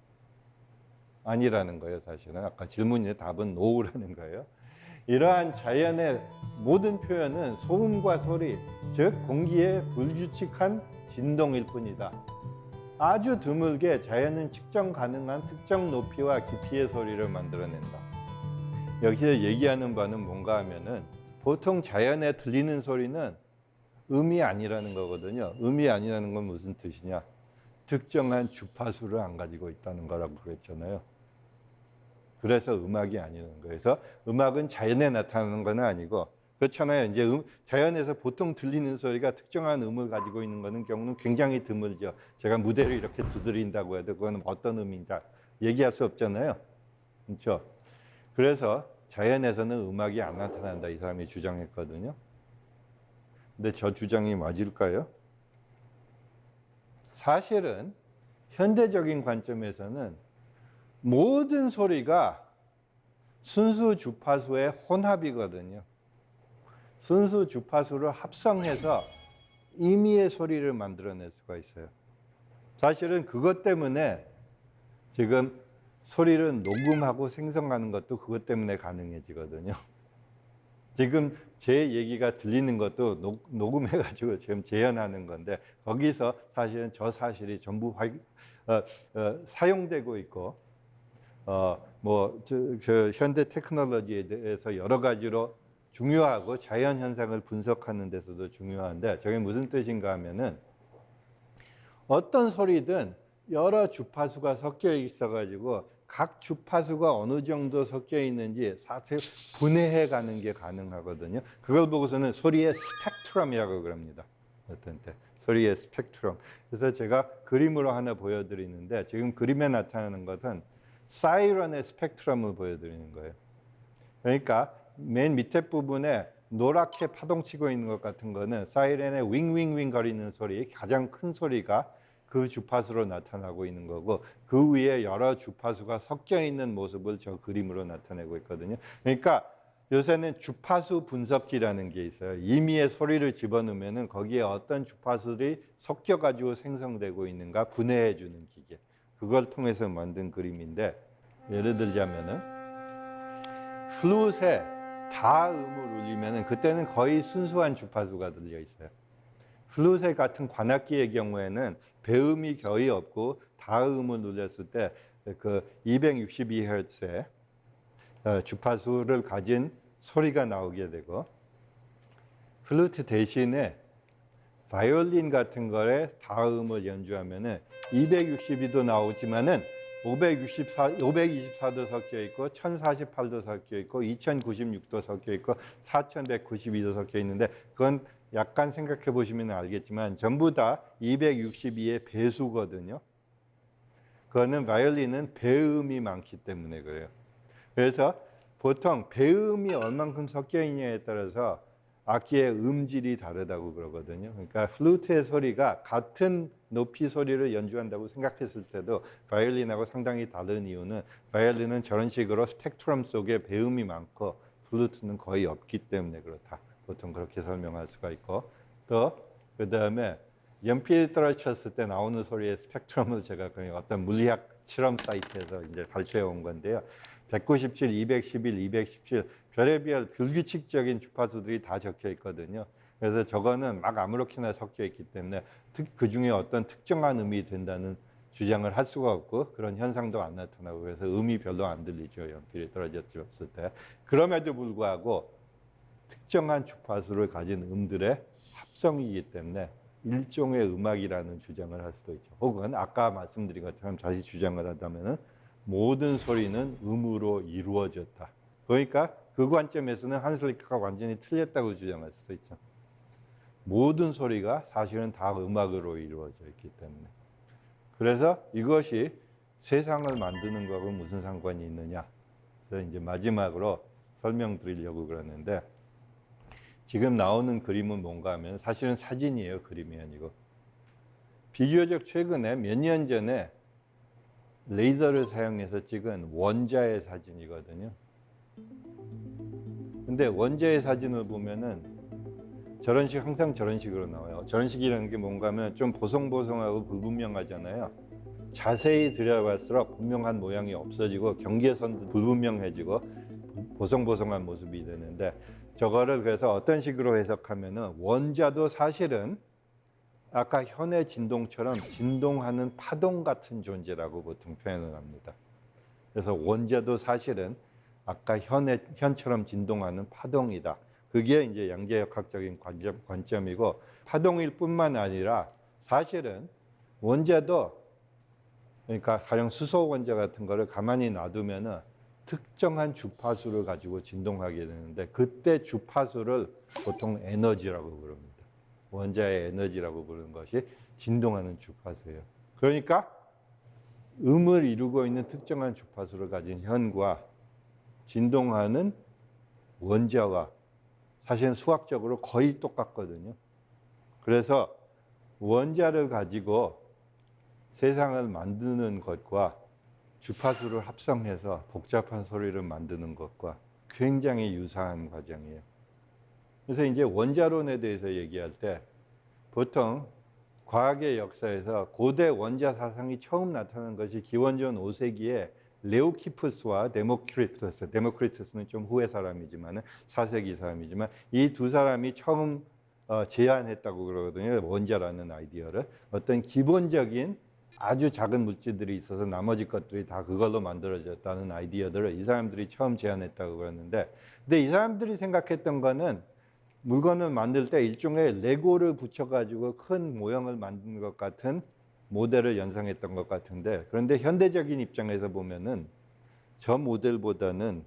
아니라는 거예요, 사실은. 아까 질문의 답은 노라는 거예요. 이러한 자연의 모든 표현은 소음과 소리, 즉 공기의 불규칙한 진동일 뿐이다. 아주 드물게 자연은 측정 가능한 특정 높이와 깊이의 소리를 만들어낸다. 여기서 얘기하는 바는 뭔가 하면은 보통 자연에 들리는 소리는 음이 아니라는 거거든요. 음이 아니라는 건 무슨 뜻이냐? 특정한 주파수를 안 가지고 있다는 거라고 그랬잖아요. 그래서 음악이 아니라는 거예요. 그래서 음악은 자연에 나타나는 건 아니고 그렇잖아요. 이제 자연에서 보통 들리는 소리가 특정한 음을 가지고 있는 거는 경우는 굉장히 드물죠. 제가 무대를 이렇게 두드린다고 해도 그건 어떤 음인지 얘기할 수 없잖아요. 그렇죠? 그래서 자연에서는 음악이 안 나타난다 이 사람이 주장했거든요. 근데 저 주장이 맞을까요? 사실은 현대적인 관점에서는 모든 소리가 순수 주파수의 혼합이거든요. 순수 주파수를 합성해서 임의의 소리를 만들어낼 수가 있어요. 사실은 그것 때문에 지금 소리를 녹음하고 생성하는 것도 그것 때문에 가능해지거든요. 지금 제 얘기가 들리는 것도 녹음해가지고 지금 재현하는 건데 거기서 사실은 저 사실이 전부 사용되고 있고 현대 테크놀로지에 대해서 여러 가지로 중요하고 자연 현상을 분석하는 데서도 중요한데 저게 무슨 뜻인가 하면은 어떤 소리든 여러 주파수가 섞여 있어가지고 각 주파수가 어느 정도 섞여 있는지 사실 분해해 가는 게 가능하거든요. 그걸 보고서는 소리의 스펙트럼이라고 그럽니다. 어떤 때 소리의 스펙트럼. 그래서 제가 그림으로 하나 보여드리는데 지금 그림에 나타나는 것은 사이런의 스펙트럼을 보여드리는 거예요. 그러니까 맨 밑에 부분에 노랗게 파동치고 있는 것 같은 거는 사이렌의 윙윙윙 거리는 소리, 가장 큰 소리가 그 주파수로 나타나고 있는 거고 그 위에 여러 주파수가 섞여 있는 모습을 저 그림으로 나타내고 있거든요. 그러니까 요새는 주파수 분석기라는 게 있어요. 임의의 소리를 집어넣으면은 거기에 어떤 주파수들이 섞여 가지고 생성되고 있는가 분해해 주는 기계. 그걸 통해서 만든 그림인데 예를 들자면은 플룻에 다음을 울리면은 그때는 거의 순수한 주파수가 들려 있어요. 플룻의 같은 관악기의 경우에는 배음이 거의 없고 다음을 울렸을 때 그 262Hz의 주파수를 가진 소리가 나오게 되고 플루트 대신에 바이올린 같은 거에 다음을 연주하면은 262도 나오지만은 524도 섞여 있고 1048도 섞여 있고 2096도 섞여 있고 4192도 섞여 있는데 그건 약간 생각해 보시면 알겠지만 전부 다 262의 배수거든요. 그거는 바이올린은 배음이 많기 때문에 그래요. 그래서 보통 배음이 얼만큼 섞여 있냐에 따라서 악기의 음질이 다르다고 그러거든요. 그러니까 플루트의 소리가 같은 높이 소리를 연주한다고 생각했을 때도 바이올린하고 상당히 다른 이유는 바이올린은 저런 식으로 스펙트럼 속에 배음이 많고 플루트는 거의 없기 때문에 그렇다. 보통 그렇게 설명할 수가 있고 또 그다음에 연필 떨어졌을 때 나오는 소리의 스펙트럼을 제가 어떤 물리학 실험 사이트에서 이제 발표해 온 건데요. 197, 211, 217 별의별 불규칙적인 주파수들이 다 적혀 있거든요. 그래서 저거는 막 아무렇게나 섞여 있기 때문에 그 중에 어떤 특정한 음이 된다는 주장을 할 수가 없고 그런 현상도 안 나타나고 그래서 음이 별로 안 들리죠. 연필이 떨어졌을 때. 그럼에도 불구하고 특정한 주파수를 가진 음들의 합성이기 때문에 일종의 음악이라는 주장을 할 수도 있죠. 혹은 아까 말씀드린 것처럼 다시 주장을 하자면은 모든 소리는 음으로 이루어졌다. 그러니까 그 관점에서는 한슬리카가 완전히 틀렸다고 주장할 수 있죠. 모든 소리가 사실은 다 음악으로 이루어져 있기 때문에. 그래서 이것이 세상을 만드는 거하고 무슨 상관이 있느냐. 그래서 이제 마지막으로 설명드리려고 그러는데 지금 나오는 그림은 뭔가 하면 사실은 사진이에요. 그림이 아니고. 비교적 최근에 몇 년 전에 레이저를 사용해서 찍은 원자의 사진이거든요. 근데 원자의 사진을 보면은 항상 저런 식으로 나와요. 저런 식이라는 게 뭔가 하면 좀 보송보송하고 불분명하잖아요. 자세히 들여다볼수록 분명한 모양이 없어지고 경계선도 불분명해지고 보송보송한 모습이 되는데 저거를 그래서 어떤 식으로 해석하면은 원자도 사실은 아까 현의 진동처럼 진동하는 파동 같은 존재라고 보통 표현을 합니다. 그래서 원자도 사실은 아까 현처럼 진동하는 파동이다. 그게 이제 양자역학적인 관점이고 파동일 뿐만 아니라 사실은 원자도 그러니까 가령 수소 원자 같은 거를 가만히 놔두면은 특정한 주파수를 가지고 진동하게 되는데 그때 주파수를 보통 에너지라고 부릅니다. 원자의 에너지라고 부르는 것이 진동하는 주파수예요. 그러니까 음을 이루고 있는 특정한 주파수를 가진 현과 진동하는 원자와 사실은 수학적으로 거의 똑같거든요. 그래서 원자를 가지고 세상을 만드는 것과 주파수를 합성해서 복잡한 소리를 만드는 것과 굉장히 유사한 과정이에요. 그래서 이제 원자론에 대해서 얘기할 때 보통 과학의 역사에서 고대 원자 사상이 처음 나타난 것이 기원전 5세기에 레오키프스와 데모크리투스는 좀 후의 사람이지만 4세기 사람이지만 이 두 사람이 처음 제안했다고 그러거든요. 원자라는 아이디어를 어떤 기본적인 아주 작은 물질들이 있어서 나머지 것들이 다 그걸로 만들어졌다는 아이디어들을 이 사람들이 처음 제안했다고 그러는데 근데 이 사람들이 생각했던 거는 물건을 만들 때 일종의 레고를 붙여가지고 큰 모형을 만드는 것 같은 모델을 연상했던 것 같은데 그런데 현대적인 입장에서 보면은 저 모델보다는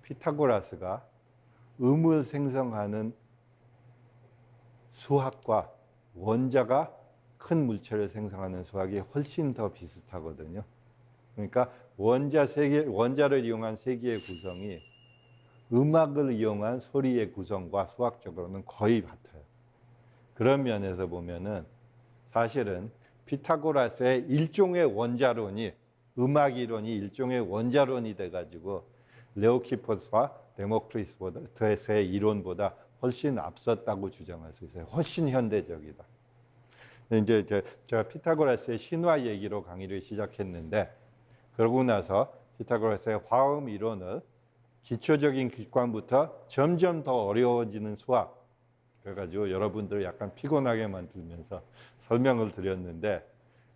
피타고라스가 음을 생성하는 수학과 원자가 큰 물체를 생성하는 수학이 훨씬 더 비슷하거든요. 그러니까 원자를 이용한 세계의 구성이 음악을 이용한 소리의 구성과 수학적으로는 거의 같아요. 그런 면에서 보면은 사실은 피타고라스의 일종의 원자론이 음악 이론이 일종의 원자론이 돼가지고 레오키포스와 데모크리토스의 이론보다 훨씬 앞섰다고 주장할 수 있어요. 훨씬 현대적이다. 이제 제가 피타고라스의 신화 얘기로 강의를 시작했는데 그러고 나서 피타고라스의 화음 이론을 기초적인 기관부터 점점 더 어려워지는 수학 그래가지고 여러분들을 약간 피곤하게 만들면서 설명을 드렸는데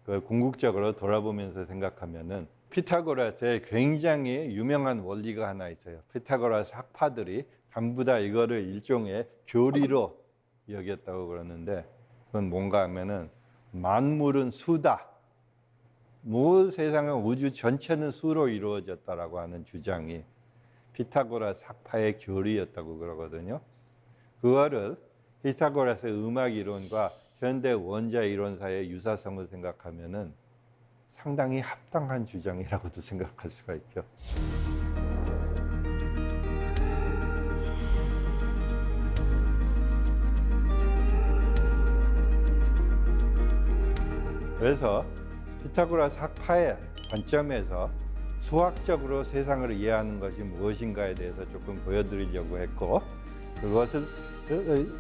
그걸 궁극적으로 돌아보면서 생각하면은 피타고라스의 굉장히 유명한 원리가 하나 있어요. 피타고라스 학파들이 전부 다 이거를 일종의 교리로 여겼다고 그러는데 그건 뭔가 하면은 만물은 수다. 세상은 우주 전체는 수로 이루어졌다라고 하는 주장이 피타고라스 학파의 교리였다고 그러거든요. 그거를 피타고라스의 음악 이론과 현대 원자 이론사의 유사성을 생각하면은 상당히 합당한 주장이라고도 생각할 수가 있죠. 그래서 피타고라스 학파의 관점에서 수학적으로 세상을 이해하는 것이 무엇인가에 대해서 조금 보여드리려고 했고 그것을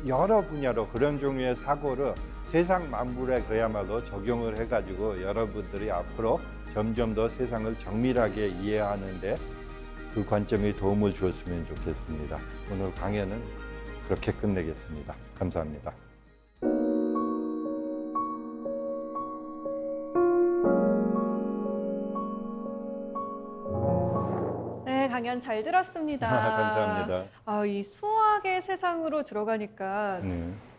여러 분야로 그런 종류의 사고를 세상 만물에 그야말로 적용을 해가지고 여러분들이 앞으로 점점 더 세상을 정밀하게 이해하는데 그 관점이 도움을 주었으면 좋겠습니다. 오늘 강연은 그렇게 끝내겠습니다. 감사합니다. 네, 강연 잘 들었습니다. 감사합니다. 이 수학의 세상으로 들어가니까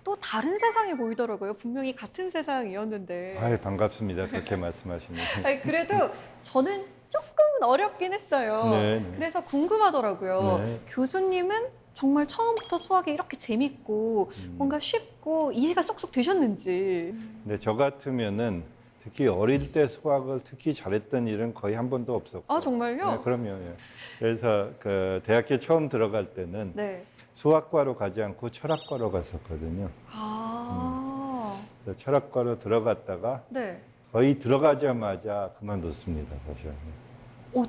또 다른 세상이 보이더라고요. 분명히 같은 세상이었는데. 아유, 반갑습니다. 그렇게 말씀하시면. 그래도 저는 조금은 어렵긴 했어요. 네. 그래서 궁금하더라고요. 네. 교수님은 정말 처음부터 수학이 이렇게 재밌고 뭔가 쉽고 이해가 쏙쏙 되셨는지. 근데 저 같으면은 특히 어릴 때 수학을 특히 잘했던 일은 거의 한 번도 없었고. 아, 정말요? 네, 그럼요. 예. 그래서 그 대학교 처음 들어갈 때는 네. 수학과로 가지 않고 철학과로 갔었거든요. 그래서 철학과로 들어갔다가 네. 거의 들어가자마자 그만뒀습니다. 사실.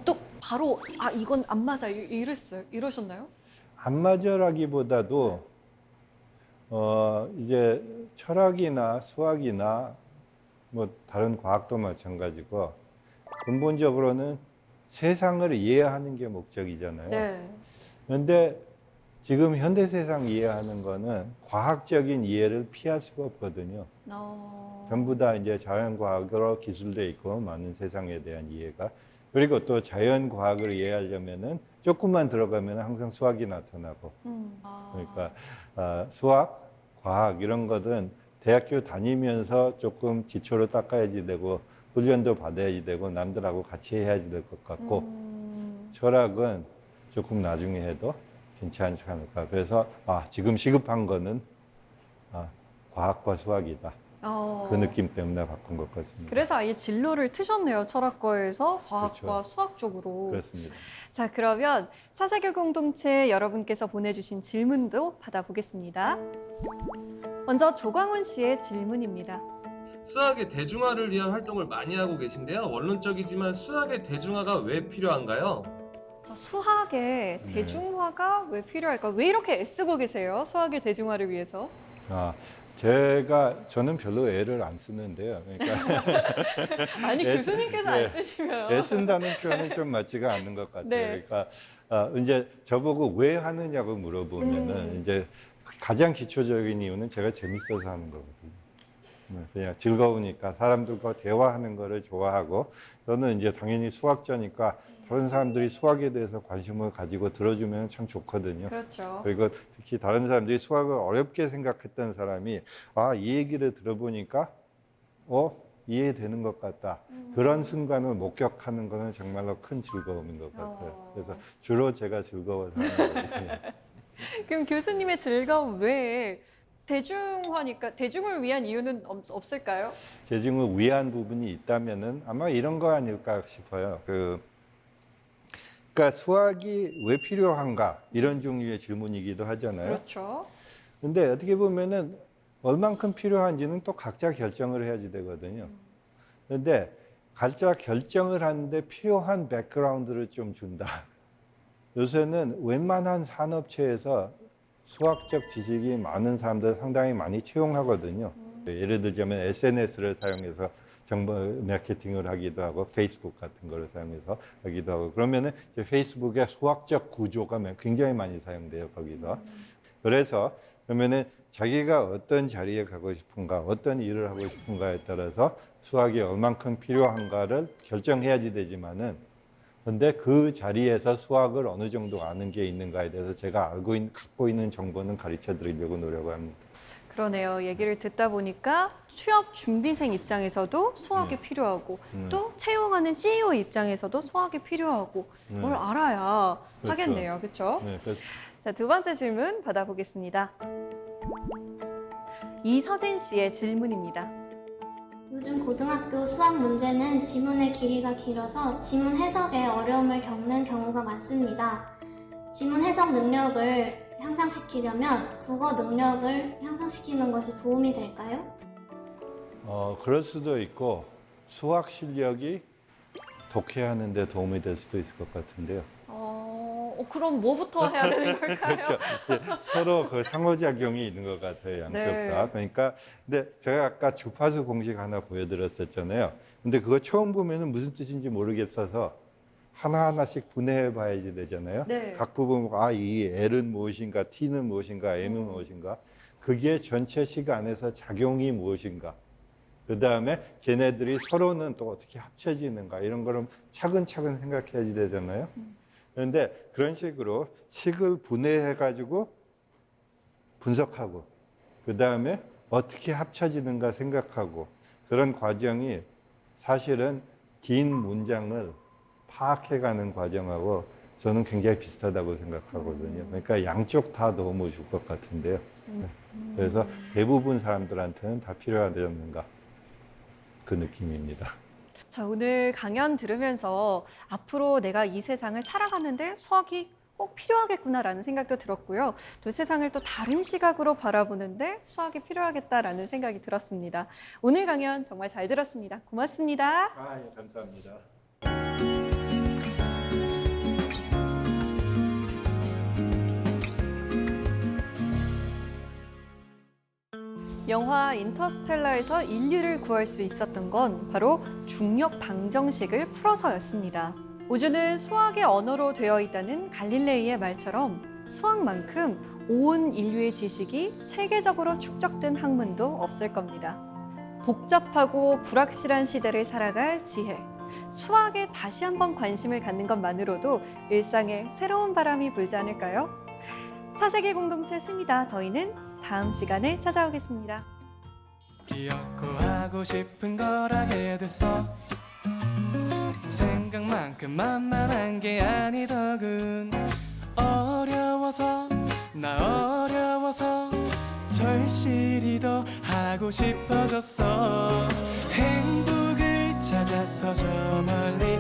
또 바로 이건 안 맞아 이러셨나요? 안 맞아라기보다도 이제 철학이나 수학이나 뭐 다른 과학도 마찬가지고 근본적으로는 세상을 이해하는 게 목적이잖아요. 네. 그런데 지금 현대 세상 이해하는 거는 과학적인 이해를 피할 수가 없거든요. 전부 다 이제 자연과학으로 기술돼 있고 많은 세상에 대한 이해가 그리고 또 자연과학을 이해하려면은 조금만 들어가면 항상 수학이 나타나고 그러니까 수학, 과학 이런 것은 대학교 다니면서 조금 기초를 닦아야지 되고 훈련도 받아야지 되고 남들하고 같이 해야지 될 것 같고 철학은 조금 나중에 해도 괜찮지 않을까. 그래서 지금 시급한 거는 과학과 수학이다. 그 느낌 때문에 바꾼 것 같습니다. 그래서 아예 진로를 트셨네요. 철학과에서 과학과 그렇죠. 수학 쪽으로. 그렇습니다. 자, 그러면 사사교 공동체 여러분께서 보내주신 질문도 받아보겠습니다. 먼저 조광훈 씨의 질문입니다. 수학의 대중화를 위한 활동을 많이 하고 계신데요. 원론적이지만 수학의 대중화가 왜 필요한가요? 수학의 대중화가 왜 필요할까? 왜 이렇게 애쓰고 계세요? 수학의 대중화를 위해서? 저는 별로 애를 안 쓰는데요. 그러니까 아니, 교수님께서 안 쓰시면. 애쓴다는 표현이 좀 맞지가 않는 것 같아요. 네. 그러니까 이제 저보고 왜 하느냐고 물어보면은 이제 가장 기초적인 이유는 제가 재밌어서 하는 거거든요. 그냥 즐거우니까 사람들과 대화하는 거를 좋아하고 저는 이제 당연히 수학자니까 다른 사람들이 수학에 대해서 관심을 가지고 들어주면 참 좋거든요. 그렇죠. 그리고 특히 다른 사람들이 수학을 어렵게 생각했던 사람이 이 얘기를 들어보니까 이해되는 것 같다. 그런 순간을 목격하는 것은 정말로 큰 즐거움인 것 같아요. 그래서 주로 제가 즐거워서 하는 거예요. 그럼 교수님의 즐거움 외에 대중화니까 대중을 위한 이유는 없을까요? 대중을 위한 부분이 있다면은 아마 이런 거 아닐까 싶어요. 그러니까 수학이 왜 필요한가 이런 종류의 질문이기도 하잖아요. 그렇죠. 근데 어떻게 보면은 얼만큼 필요한지는 또 각자 결정을 해야지 되거든요. 그런데 각자 결정을 하는데 필요한 백그라운드를 좀 준다. 요새는 웬만한 산업체에서 수학적 지식이 많은 사람들 상당히 많이 채용하거든요. 예를 들자면 SNS를 사용해서 정보 마케팅을 하기도 하고 페이스북 같은 거를 사용해서 하기도 하고 그러면은 이제 페이스북의 수학적 구조가 굉장히 많이 사용돼요, 거기서. 그래서 그러면은 자기가 어떤 자리에 가고 싶은가, 어떤 일을 하고 싶은가에 따라서 수학이 얼만큼 필요한가를 결정해야지 되지만은 근데 그 자리에서 수학을 어느 정도 아는 게 있는가에 대해서 제가 갖고 있는 정보는 가르쳐 드리려고 노력합니다. 그러네요. 얘기를 듣다 보니까 취업 준비생 입장에서도 수학이 필요하고 또 채용하는 CEO 입장에서도 수학이 필요하고 뭘 알아야 그렇죠. 하겠네요. 그렇죠? 네, 그래서 자, 두 번째 질문 받아보겠습니다. 이서진 씨의 질문입니다. 요즘 고등학교 수학 문제는 지문의 길이가 길어서 지문 해석에 어려움을 겪는 경우가 많습니다. 지문 해석 능력을 향상시키려면 국어 능력을 향상시키는 것이 도움이 될까요? 그럴 수도 있고 수학 실력이 독해하는 데 도움이 될 수도 있을 것 같은데요. 그럼 뭐부터 해야 되는 걸까요? 그렇죠. 이제 서로 그 상호작용이 있는 것 같아요, 양쪽 네. 다. 그러니까, 근데 제가 아까 주파수 공식 하나 보여드렸었잖아요. 근데 그거 처음 보면은 무슨 뜻인지 모르겠어서 하나하나씩 분해해 봐야지 되잖아요. 네. 각 부분, 이 L은 무엇인가, T는 무엇인가, M은 무엇인가. 그게 전체 시간에서 작용이 무엇인가. 그 다음에 걔네들이 서로는 또 어떻게 합쳐지는가. 이런 거를 차근차근 생각해야지 되잖아요. 그런데 그런 식으로 식을 분해해가지고 분석하고 그 다음에 어떻게 합쳐지는가 생각하고 그런 과정이 사실은 긴 문장을 파악해가는 과정하고 저는 굉장히 비슷하다고 생각하거든요. 그러니까 양쪽 다 너무 줄 것 같은데요. 그래서 대부분 사람들한테는 다 필요하지 않는가 그 느낌입니다. 자, 오늘 강연 들으면서 앞으로 내가 이 세상을 살아가는데 수학이 꼭 필요하겠구나라는 생각도 들었고요. 또 세상을 또 다른 시각으로 바라보는데 수학이 필요하겠다라는 생각이 들었습니다. 오늘 강연 정말 잘 들었습니다. 고맙습니다. 예, 감사합니다. 영화 인터스텔라에서 인류를 구할 수 있었던 건 바로 중력 방정식을 풀어서였습니다. 우주는 수학의 언어로 되어 있다는 갈릴레이의 말처럼 수학만큼 온 인류의 지식이 체계적으로 축적된 학문도 없을 겁니다. 복잡하고 불확실한 시대를 살아갈 지혜, 수학에 다시 한번 관심을 갖는 것만으로도 일상에 새로운 바람이 불지 않을까요? 4세기 공동체 스미다. 저희는 다음 시간에 찾아오겠습니다. 기억고 하고 싶은 걸 하게 됐어. 생각만큼 만만한 게 아니더군. 어려워서 나 어려워서 절실히 더 하고 싶어졌어. 행복을 찾아서 저 멀리